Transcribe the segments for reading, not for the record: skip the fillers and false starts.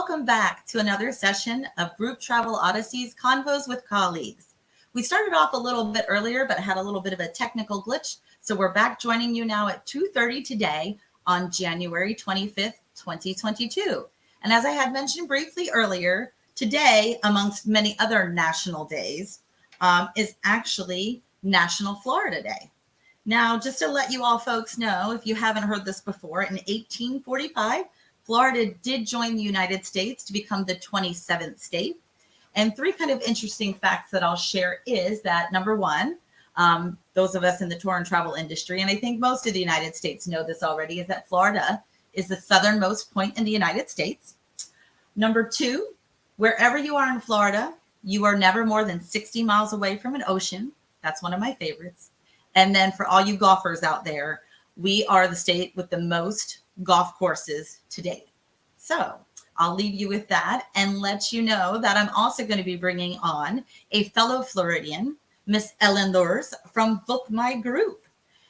welcome back to another session of Group Travel Odysseys Convos with Colleagues. We started off a little bit earlier, but had a little bit of a technical glitch. So we're back joining you now at 2:30 today on January 25th, 2022. And as I had mentioned briefly earlier, today, amongst many other national days, is actually National Florida Day. Now, just to let you all folks know, if you haven't heard this before, in 1845, Florida did join the United States to become the 27th state. And three kind of interesting facts that I'll share is that, number one, those of us in the tour and travel industry, and I think most of the United States know this already, is that Florida is the southernmost point in the United States. Number two, wherever you are in Florida, you are never more than 60 miles away from an ocean. That's one of my favorites. And then for all you golfers out there, we are the state with the most golf courses to date. So I'll leave you with that and let you know that I'm also going to be bringing on a fellow Floridian, Miss Ellen Lurz from BookMyGroup.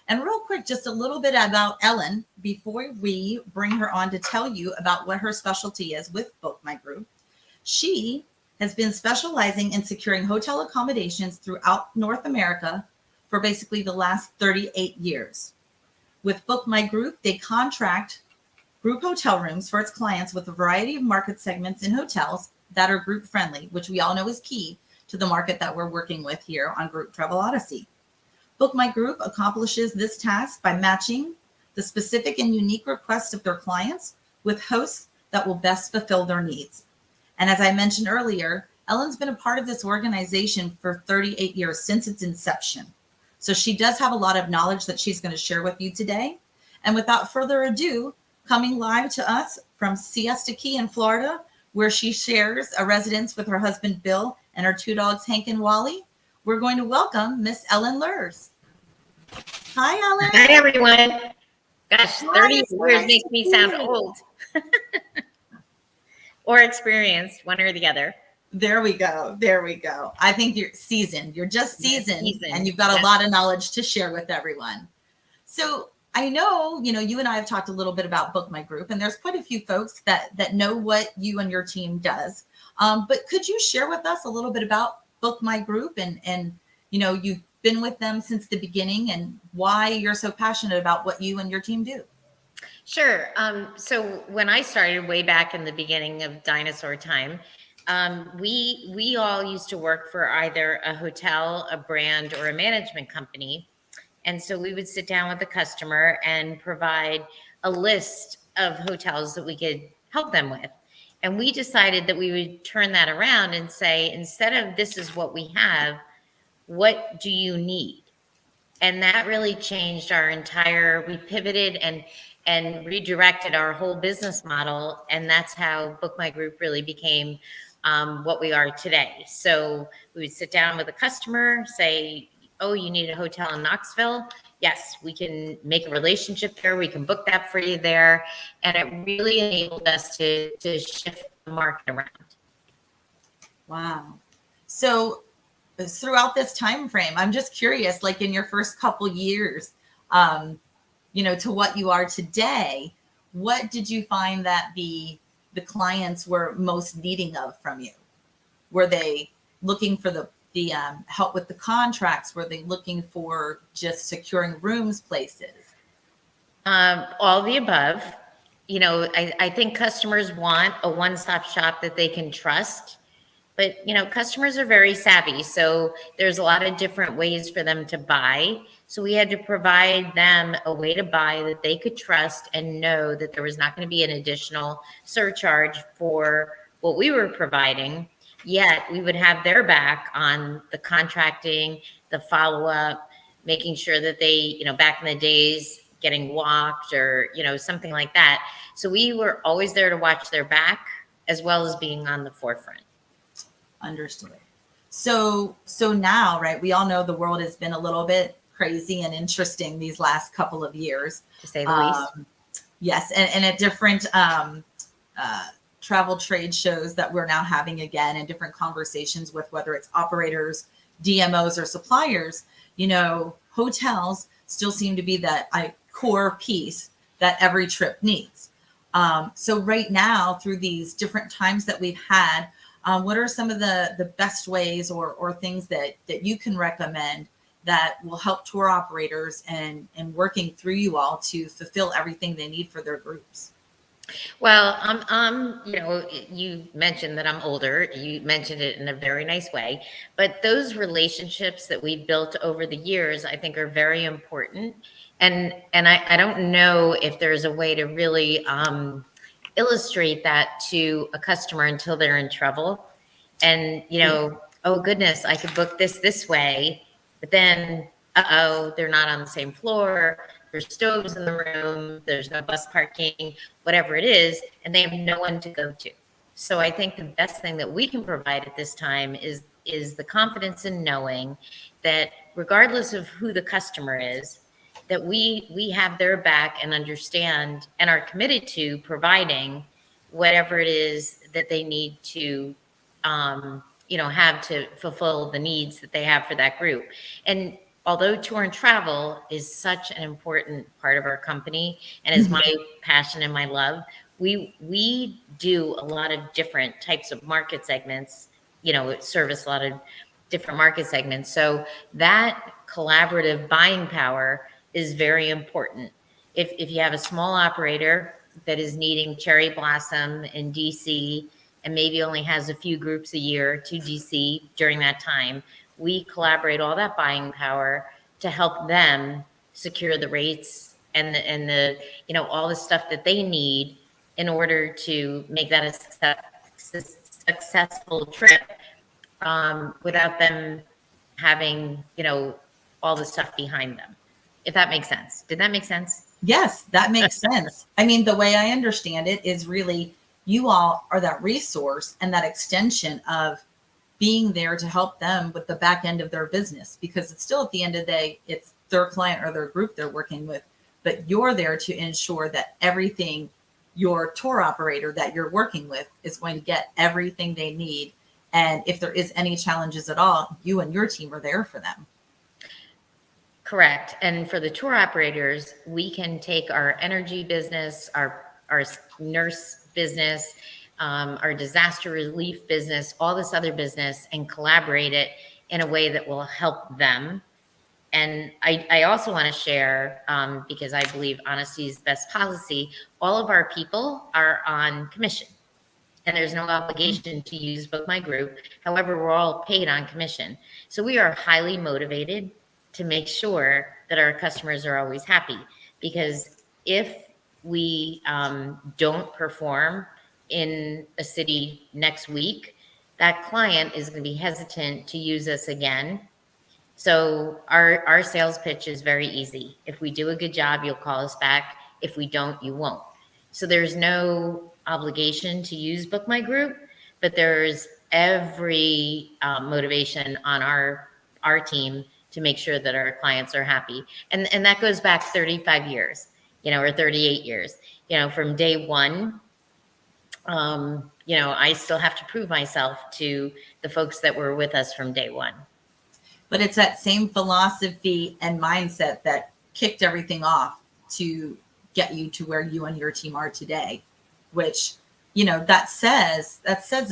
And real quick, just a little bit about Ellen before we bring her on to tell you about what her specialty is with BookMyGroup. She has been specializing in securing hotel accommodations throughout North America for basically the last 38 years. With BookMyGroup, they contract group hotel rooms for its clients with a variety of market segments in hotels that are group friendly, which we all know is key to the market that we're working with here on Group Travel Odyssey. BookMyGroup accomplishes this task by matching the specific and unique requests of their clients with hosts that will best fulfill their needs. And as I mentioned earlier, Ellen's been a part of this organization for 38 years since its inception. So she does have a lot of knowledge that she's going to share with you today. And without further ado, coming live to us from Siesta Key in Florida, where she shares a residence with her husband, Bill, and her two dogs, Hank and Wally, we're going to welcome Miss Ellen Lurz. Hi, Ellen. Hi, everyone. Gosh, 30 years makes me sound old. Or experienced, one or the other. There we go. There we go. I think you're seasoned. You're just seasoned. And you've got a lot of knowledge to share with everyone. So I know, you and I have talked a little bit about BookMyGroup, and there's quite a few folks that know what you and your team does. But could you share with us a little bit about BookMyGroup and you've been with them since the beginning and why you're so passionate about what you and your team do? Sure. So when I started way back in the beginning of dinosaur time, we all used to work for either a hotel, a brand, or a management company. And so we would sit down with the customer and provide a list of hotels that we could help them with. And we decided that we would turn that around and say, instead of this is what we have, what do you need? And that really changed we pivoted and redirected our whole business model. And that's how BookMyGroup really became what we are today. So we would sit down with a customer, say, oh, you need a hotel in Knoxville? Yes, we can make a relationship there. We can book that for you there. And it really enabled us to shift the market around. Wow. So throughout this time frame, I'm just curious, like in your first couple years, to what you are today, what did you find that the clients were most needing of from you? Were they looking for the help with the contracts? Were they looking for just securing rooms, places? All the above. I think customers want a one-stop shop that they can trust. But, customers are very savvy. So there's a lot of different ways for them to buy. So we had to provide them a way to buy that they could trust and know that there was not going to be an additional surcharge for what we were providing. Yet we would have their back on the contracting, the follow-up, making sure that they, back in the days, getting walked or, something like that. So we were always there to watch their back as well as being on the forefront. Understood. So now, right, we all know the world has been a little bit crazy and interesting these last couple of years. To say the least. Yes. And at different travel trade shows that we're now having again and different conversations with whether it's operators, DMOs, or suppliers, hotels still seem to be that core piece that every trip needs. So right now, through these different times that we've had, what are some of the best ways or things that you can recommend that will help tour operators and working through you all to fulfill everything they need for their groups? Well, you mentioned that I'm older. You mentioned it in a very nice way, but those relationships that we've built over the years, I think, are very important. And I don't know if there's a way to really illustrate that to a customer until they're in trouble. And oh goodness, I could book this way, but then they're not on the same floor. There's stoves in the room. There's no bus parking, whatever it is, and they have no one to go to. So I think the best thing that we can provide at this time is the confidence in knowing that regardless of who the customer is, that we have their back and understand and are committed to providing whatever it is that they need to have to fulfill the needs that they have for that group. And although tour and travel is such an important part of our company and is my passion and my love, we do a lot of different types of market segments, service a lot of different market segments. So that collaborative buying power is very important. If you have a small operator that is needing cherry blossom in DC and maybe only has a few groups a year to DC during that time, we collaborate all that buying power to help them secure the rates and the all the stuff that they need in order to make that a successful trip, without them having all the stuff behind them. If that makes sense. Did that make sense? Yes, that makes sense. I mean, the way I understand it is really you all are that resource and that extension of being there to help them with the back end of their business, because it's still at the end of the day, it's their client or their group they're working with, but you're there to ensure that everything your tour operator that you're working with is going to get everything they need. And if there is any challenges at all, you and your team are there for them. Correct. And for the tour operators, we can take our energy business, our nurse business, our disaster relief business, all this other business, and collaborate it in a way that will help them. And I also want to share, because I believe honesty is the best policy, all of our people are on commission. And there's no obligation to use BookMyGroup. However, we're all paid on commission. So we are highly motivated to make sure that our customers are always happy. Because if we don't perform in a city next week, that client is going to be hesitant to use us again. So our sales pitch is very easy. If we do a good job, you'll call us back. If we don't, you won't. So there's no obligation to use BookMyGroup, but there's every motivation on our team to make sure that our clients are happy. And that goes back 35 years, or 38 years, from day one. I still have to prove myself to the folks that were with us from day one. But it's that same philosophy and mindset that kicked everything off to get you to where you and your team are today, which, that says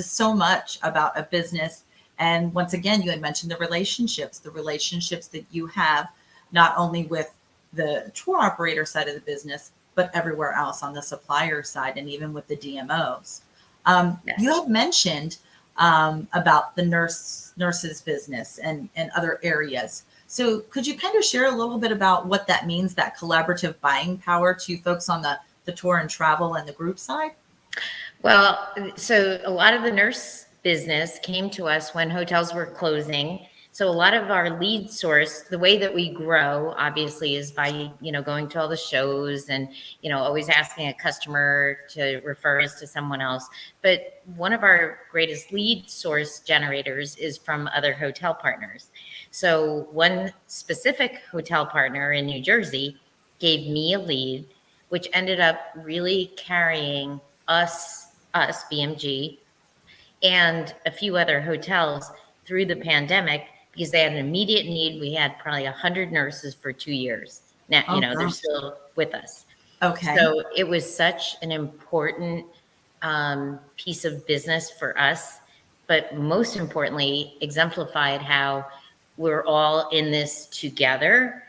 so much about a business. And once again, you had mentioned the relationships that you have, not only with the tour operator side of the business, but everywhere else on the supplier side, and even with the DMOs. Yes. You have mentioned about the nurses business and other areas. So could you kind of share a little bit about what that means, that collaborative buying power to folks on the tour and travel and the group side? Well, so a lot of the nurse business came to us when hotels were closing. So a lot of our lead source, the way that we grow, obviously, is by, going to all the shows and, always asking a customer to refer us to someone else. But one of our greatest lead source generators is from other hotel partners. So one specific hotel partner in New Jersey gave me a lead, which ended up really carrying us, BMG, and a few other hotels through the pandemic, because they had an immediate need. We had probably 100 nurses for 2 years. Now, they're still with us. Okay. So it was such an important piece of business for us, but most importantly, exemplified how we're all in this together.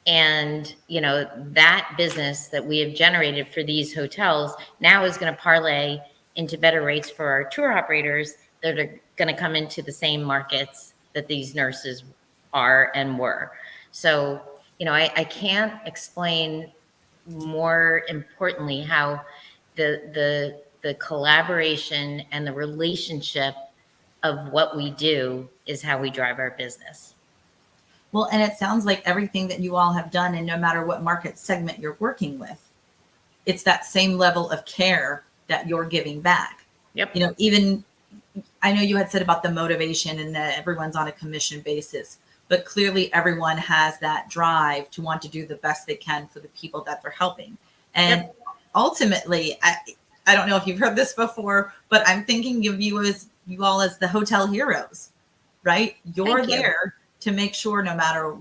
And, that business that we have generated for these hotels now is going to parlay into better rates for our tour operators that are going to come into the same markets that these nurses are and were. So, I can't explain more importantly how the collaboration and the relationship of what we do is how we drive our business. Well, and it sounds like everything that you all have done, and no matter what market segment you're working with, it's that same level of care that you're giving back. Yep. Even I know you had said about the motivation and that everyone's on a commission basis, but clearly everyone has that drive to want to do the best they can for the people that they're helping. And ultimately, I don't know if you've heard this before, but I'm thinking of you all as the hotel heroes, right? You're there to make sure no matter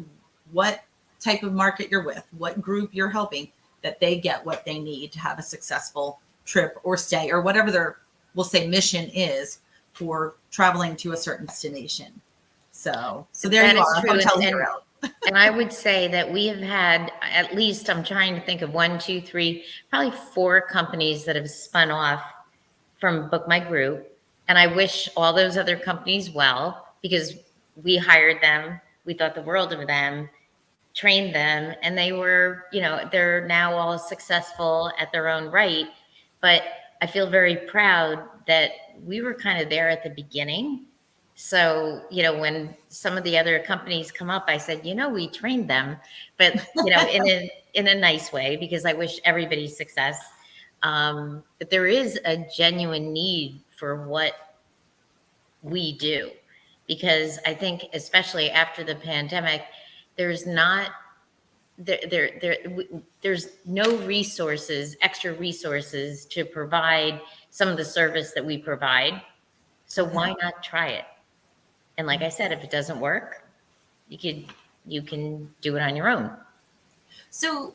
what type of market you're with, what group you're helping, that they get what they need to have a successful trip or stay or whatever their, we'll say, mission is for traveling to a certain destination. So there That you is are, a true. hotel hero. And I would say that we have had at least, I'm trying to think of 1, 2, 3, probably 4 companies that have spun off from BookMyGroup. And I wish all those other companies well, because we hired them, we thought the world of them, trained them, and they were, they're now all successful at their own right. But I feel very proud that we were kind of there at the beginning. So, when some of the other companies come up, I said, we trained them, but, in a nice way, because I wish everybody success. But there is a genuine need for what we do, because I think, especially after the pandemic, there's not there's no resources, extra resources to provide some of the service that we provide. So why not try it? And like I said, if it doesn't work, you can do it on your own. So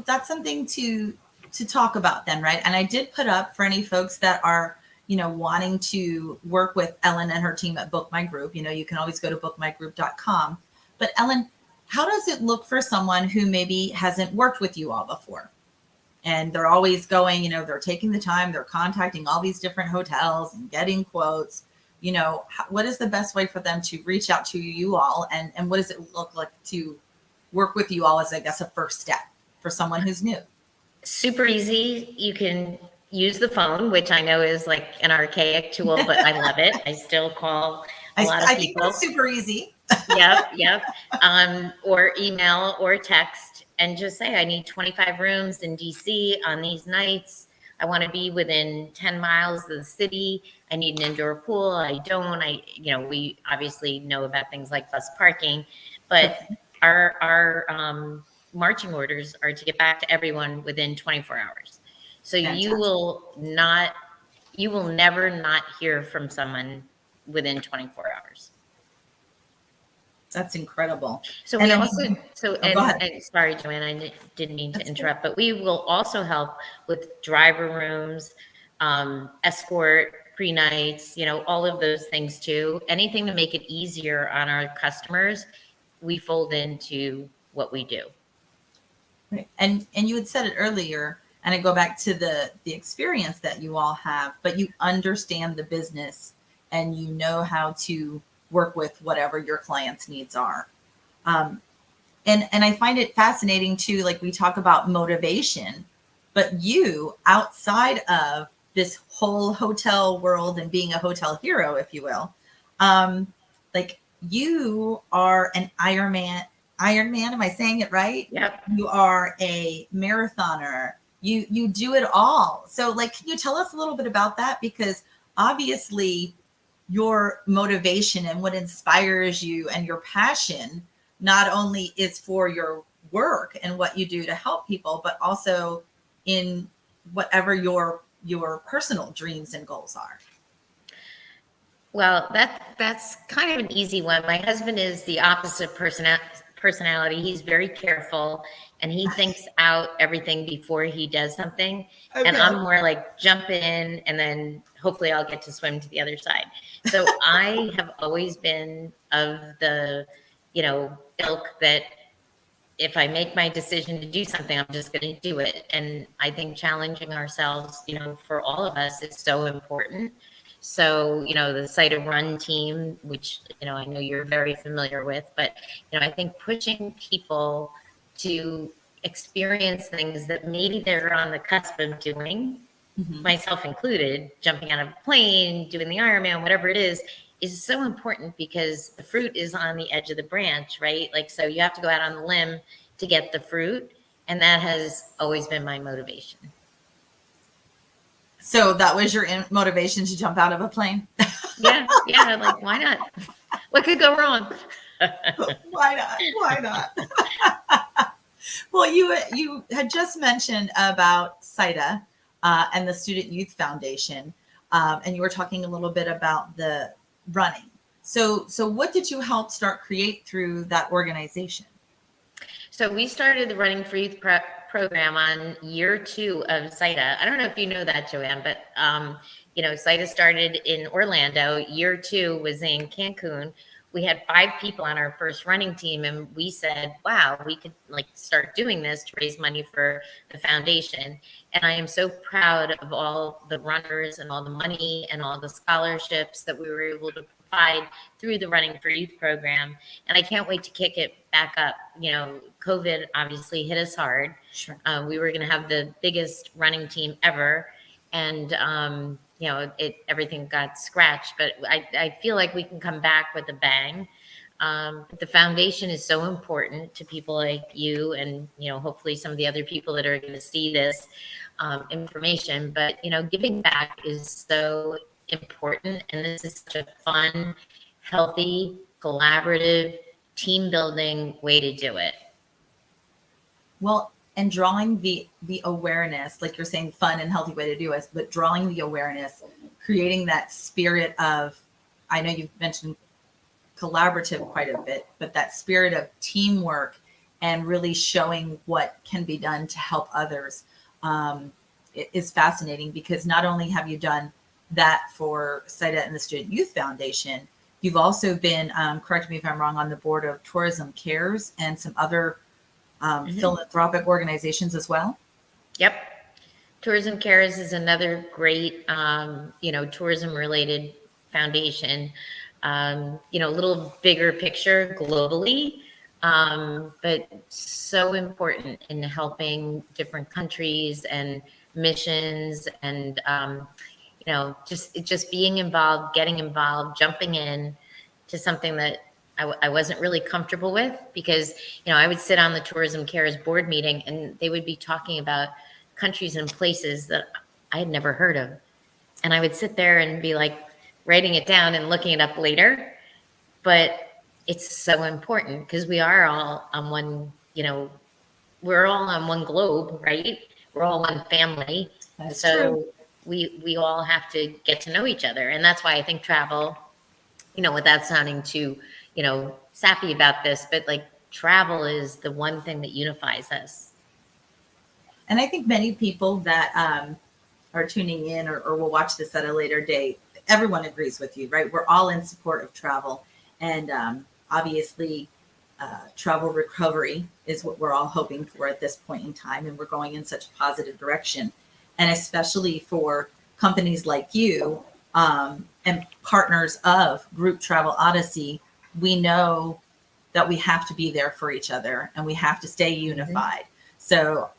that's something to talk about then, right? And I did put up for any folks that are, wanting to work with Ellen and her team at BookMyGroup. You can always go to bookmygroup.com. But Ellen, how does it look for someone who maybe hasn't worked with you all before? And they're always going, they're taking the time, they're contacting all these different hotels and getting quotes. What is the best way for them to reach out to you all? And what does it look like to work with you all as, I guess, a first step for someone who's new? Super easy. You can use the phone, which I know is like an archaic tool, but I love it. I still call a lot of people. I think that's super easy. Yep. Or email or text and just say, I need 25 rooms in DC on these nights. I want to be within 10 miles of the city. I need an indoor pool. I don't. We obviously know about things like bus parking, but our marching orders are to get back to everyone within 24 hours. So Fantastic. you will never not hear from someone within 24 hours. That's incredible. So and we then, also, so, go ahead. and sorry, Joanne, I didn't mean to interrupt, but we will also help with driver rooms, escort, pre-nights, all of those things too. Anything to make it easier on our customers, we fold into what we do. Right. And you had said it earlier, and I go back to the experience that you all have, but you understand the business and you know how to work with whatever your clients' needs are. And I find it fascinating too, like we talk about motivation, but you, outside of this whole hotel world and being a hotel hero, if you will, like you are an Ironman. Am I saying it right? Yep. You are a marathoner. You do it all. So like, can you tell us a little bit about that? Because obviously your motivation and what inspires you and your passion not only is for your work and what you do to help people, but also in whatever your personal dreams and goals are. Well, that's kind of an easy one. My husband is the opposite personality. He's very careful and he thinks out everything before he does something. Okay. And I'm more like jump in and then hopefully I'll get to swim to the other side. So I have always been of the, ilk that if I make my decision to do something, I'm just going to do it. And I think challenging ourselves, for all of us is so important. So, the Cite a Run team, which, I know you're very familiar with, but, I think pushing people to experience things that maybe they're on the cusp of doing, myself included, jumping out of a plane, doing the Ironman, whatever it is so important because the fruit is on the edge of the branch, right? Like, so you have to go out on the limb to get the fruit. And that has always been my motivation. So that was your motivation to jump out of a plane? Yeah. Like, why not? What could go wrong? Why not? Well, you had just mentioned about CITA and the Student Youth Foundation, and you were talking a little bit about the running. So what did you help create through that organization? So we started the Running for Youth program on year 2 of CITA. I don't know if you know that, Joanne, but CITA started in Orlando. Year 2 was in Cancun. We had 5 people on our first running team, and we said, wow, we could start doing this to raise money for the foundation. And I am so proud of all the runners and all the money and all the scholarships that we were able to provide through the Running for Youth program. And I can't wait to kick it back up. COVID obviously hit us hard. Sure. We were going to have the biggest running team ever. And, everything got scratched, but I feel like we can come back with a bang. The foundation is so important to people like you and, hopefully some of the other people that are going to see this information, but, giving back is so important. And this is such a fun, healthy, collaborative, team building way to do it. Well, and drawing the awareness, like you're saying, fun and healthy way to do it, but drawing the awareness, creating that spirit of, I know you've mentioned collaborative quite a bit, but that spirit of teamwork and really showing what can be done to help others is fascinating, because not only have you done that for CITA and the Student Youth Foundation, you've also been, correct me if I'm wrong, on the board of Tourism Cares and some other philanthropic organizations as well. Yep. Tourism Cares is another great, tourism related foundation, a little bigger picture globally, but so important in helping different countries and missions and, just being involved, getting involved, jumping in to something that I wasn't really comfortable with, because, I would sit on the Tourism Cares board meeting and they would be talking about countries and places that I had never heard of. And I would sit there and be like writing it down and looking it up later. But it's so important because we are all on one, we're all on one globe, right? We're all one family. That's so true. We all have to get to know each other. And that's why I think travel, without sounding too, sappy about this, but travel is the one thing that unifies us. And I think many people that are tuning in or will watch this at a later date, everyone agrees with you, right? We're all in support of travel. And obviously, travel recovery is what we're all hoping for at this point in time. And we're going in such a positive direction. And especially for companies like you and partners of Group Travel Odyssey, we know that we have to be there for each other and we have to stay unified. So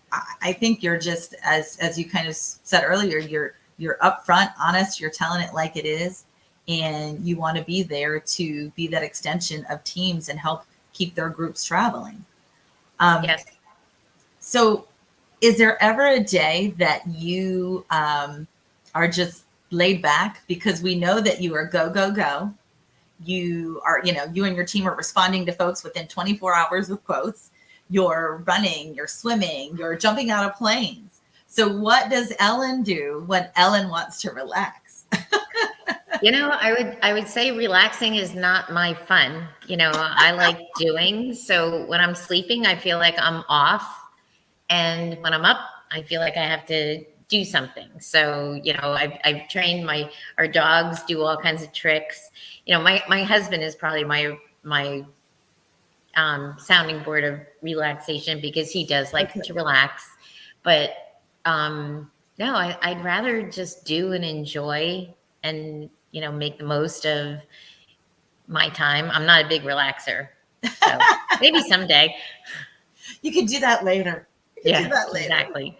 I think you're just, as you kind of said earlier, you're upfront, honest, you're telling it like it is, and you want to be there to be that extension of teams and help keep their groups traveling. Yes. So is there ever a day that you are just laid back? Because we know that you are go, go, go. You are, you and your team are responding to folks within 24 hours with quotes. You're running, you're swimming, you're jumping out of planes. So what does Ellen do when Ellen wants to relax? I would say relaxing is not my fun. I like doing. So when I'm sleeping, I feel like I'm off. And when I'm up, I feel like I have to do something. So, I've trained our dogs do all kinds of tricks. My husband is probably my sounding board of relaxation because he does like to relax. But no, I'd rather just do and enjoy and, make the most of my time. I'm not a big relaxer. So maybe someday. You could do that later. Yeah, exactly.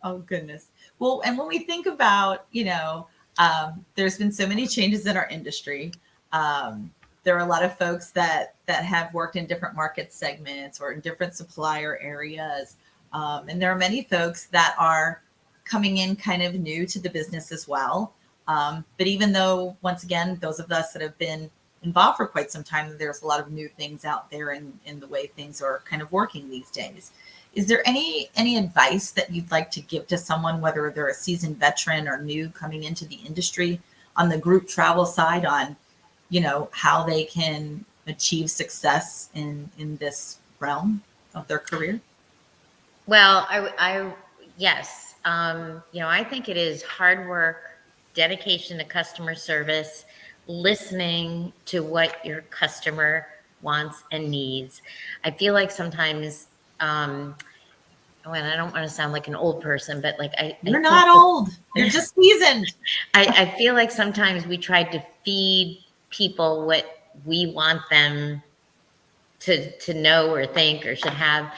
Oh, goodness. Well, and when we think about, there's been so many changes in our industry. There are a lot of folks that have worked in different market segments or in different supplier areas. And there are many folks that are coming in kind of new to the business as well. But even though, once again, those of us that have been involved for quite some time, there's a lot of new things out there in the way things are kind of working these days. Is there any advice that you'd like to give to someone, whether they're a seasoned veteran or new coming into the industry on the group travel side on, how they can achieve success in this realm of their career? Well, yes. I think it is hard work, dedication to customer service, listening to what your customer wants and needs. I feel like sometimes, and I don't want to sound like an old person, but You're not old. You're just seasoned. I feel like sometimes we try to feed people what we want them to know or think or should have.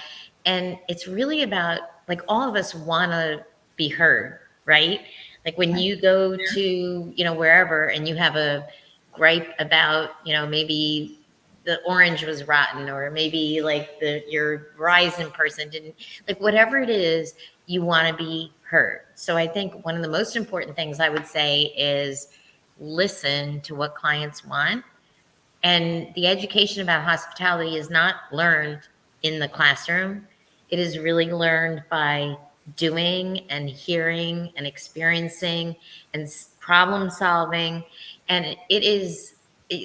And it's really about, like, all of us want to be heard, right? Like when you go to, wherever and you have a gripe about, maybe the orange was rotten, or maybe like your Verizon person didn't, like, whatever it is, you want to be heard. So I think one of the most important things I would say is listen to what clients want. And the education about hospitality is not learned in the classroom. It is really learned by doing and hearing and experiencing and problem solving. And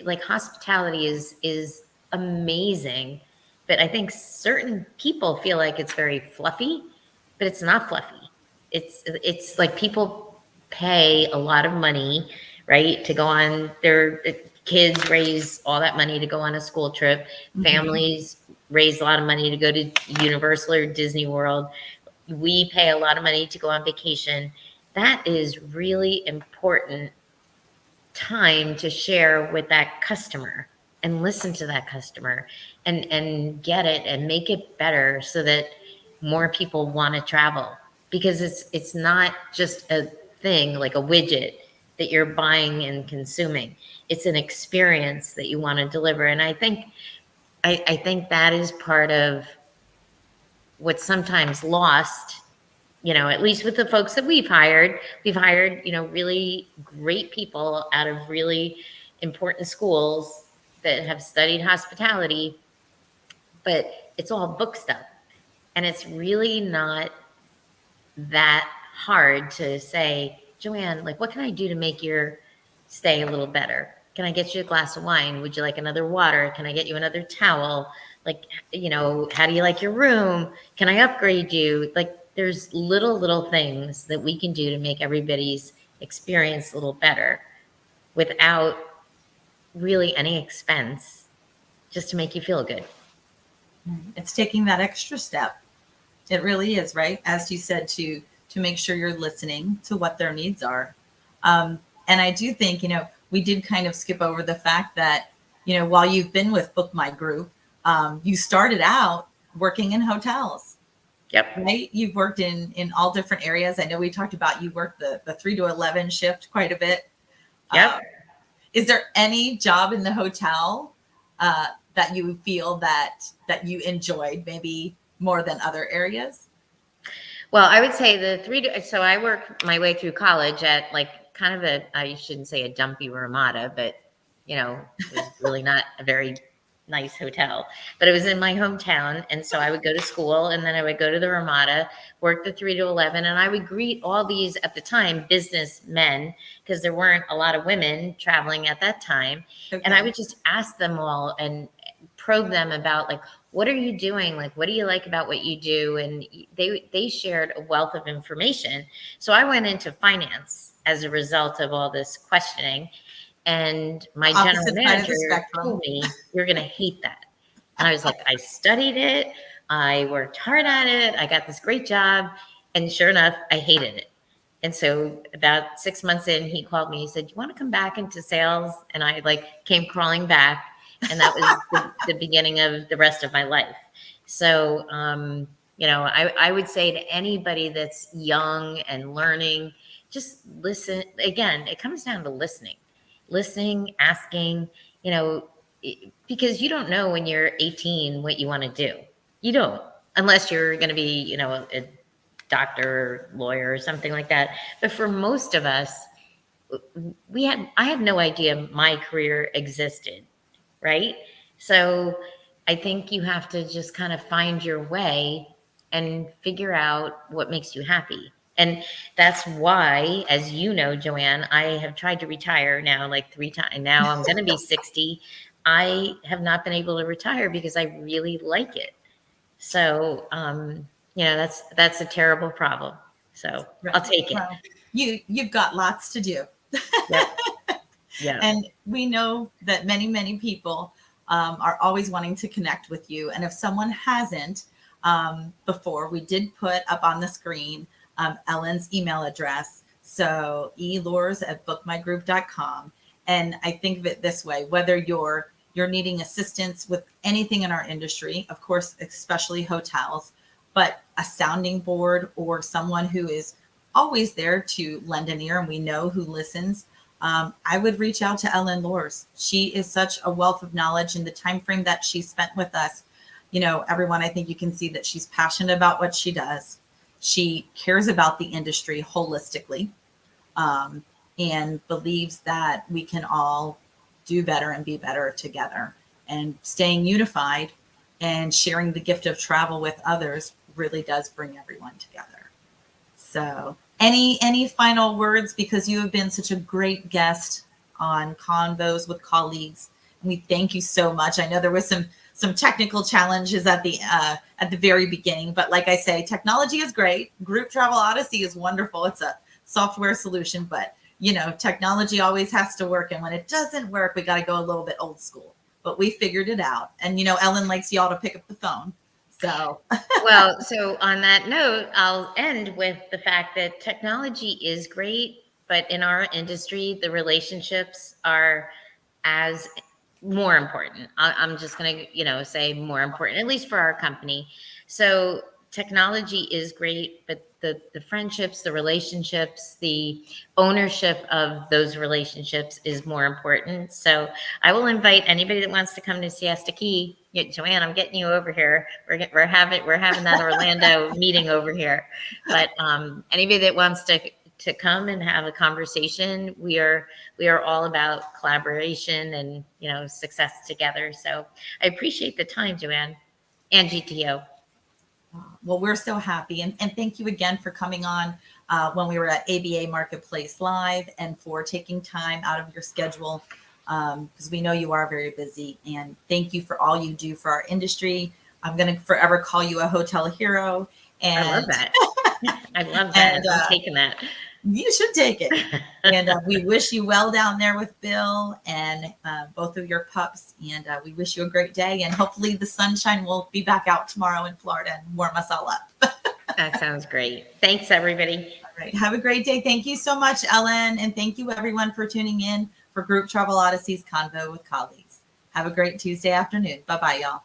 like, hospitality is amazing. But I think certain people feel like it's very fluffy, but it's not fluffy. It's like people pay a lot of money, right, to go on their kids raise all that money to go on a school trip. Families raise a lot of money to go to Universal or Disney World. We pay a lot of money to go on vacation. That is really important time to share with that customer and listen to that customer and get it and make it better so that more people want to travel, because it's not just a thing like a widget that you're buying and consuming. It's an experience that you want to deliver. And I think that is part of what's sometimes lost, at least with the folks that we've hired. We've hired, really great people out of really important schools that have studied hospitality, but it's all book stuff. And it's really not that hard to say, Joanne, like, what can I do to make your stay a little better? Can I get you a glass of wine? Would you like another water? Can I get you another towel? Like, how do you like your room? Can I upgrade you? Like, there's little things that we can do to make everybody's experience a little better without really any expense, just to make you feel good. It's taking that extra step. It really is, right? As you said, to make sure you're listening to what their needs are. And I do think, we did kind of skip over the fact that, while you've been with BookMyGroup, you started out working in hotels. Yep. Right? You've worked in all different areas. I know we talked about you worked the 3 to 11 shift quite a bit. Yep. Is there any job in the hotel that you feel that you enjoyed maybe more than other areas? Well, I would say so I worked my way through college at, like, kind of I shouldn't say a dumpy Ramada, but, it was really not a very nice hotel, but it was in my hometown. And so I would go to school, and then I would go to the Ramada, work the 3 to 11. And I would greet all these, at the time, businessmen, because there weren't a lot of women traveling at that time. Okay. And I would just ask them all and probe them about, like, what are you doing? Like, what do you like about what you do? And they shared a wealth of information. So I went into finance as a result of all this questioning. And my general manager told me, you're going to hate that. And I was like, I studied it. I worked hard at it. I got this great job. And sure enough, I hated it. And so about 6 months in, he called me. He said, you want to come back into sales? And I came crawling back. And that was the beginning of the rest of my life. So, I would say to anybody that's young and learning, just listen. Again, it comes down to listening, asking, because you don't know when you're 18 what you want to do. You don't, unless you're going to be, a doctor, lawyer, or something like that. But for most of us, I had no idea my career existed, right? So I think you have to just kind of find your way and figure out what makes you happy. And that's why, as you know, Joanne, I have tried to retire now 3 times. Now I'm going to be 60. I have not been able to retire because I really like it. So, that's a terrible problem. So I'll take it. Well, you've got lots to do. Yep. Yeah. And we know that many, many people are always wanting to connect with you. And if someone hasn't before, we did put up on the screen Ellen's email address. So elurz@bookmygroup.com. And I think of it this way, whether you're needing assistance with anything in our industry, of course, especially hotels, but a sounding board or someone who is always there to lend an ear, and we know who listens, I would reach out to Ellen Lurz. She is such a wealth of knowledge in the time frame that she spent with us. Everyone, I think you can see that she's passionate about what she does. She cares about the industry holistically, and believes that we can all do better and be better together. And staying unified and sharing the gift of travel with others really does bring everyone together. So any final words, because you have been such a great guest on Convos with Colleagues. And we thank you so much. I know there was some technical challenges at the very beginning, but like I say, technology is great. Group Travel Odyssey is wonderful. It's a software solution, but technology always has to work. And when it doesn't work, we got to go a little bit old school, but we figured it out. And, Ellen likes y'all to pick up the phone. So, well, so on that note, I'll end with the fact that technology is great, but in our industry, the relationships are as more important. I'm just going to, say more important, at least for our company. So technology is great, but the friendships, the relationships, the ownership of those relationships is more important. So I will invite anybody that wants to come to Siesta Key. Yeah, Joanne, I'm getting you over here. We're having that Orlando meeting over here. But anybody that wants to come and have a conversation, we are all about collaboration and success together. So I appreciate the time, Joanne, and GTO. Well, we're so happy. And thank you again for coming on when we were at ABA Marketplace Live, and for taking time out of your schedule, because we know you are very busy. And thank you for all you do for our industry. I'm going to forever call you a hotel hero. And I love that. I love that. And, I'm taking that. You should take it. And we wish you well down there with Bill and both of your pups. And we wish you a great day. And hopefully the sunshine will be back out tomorrow in Florida and warm us all up. That sounds great. Thanks, everybody. All right. Have a great day. Thank you so much, Ellen. And thank you, everyone, for tuning in for Group Travel Odyssey's Convo with Colleagues. Have a great Tuesday afternoon. Bye-bye, y'all.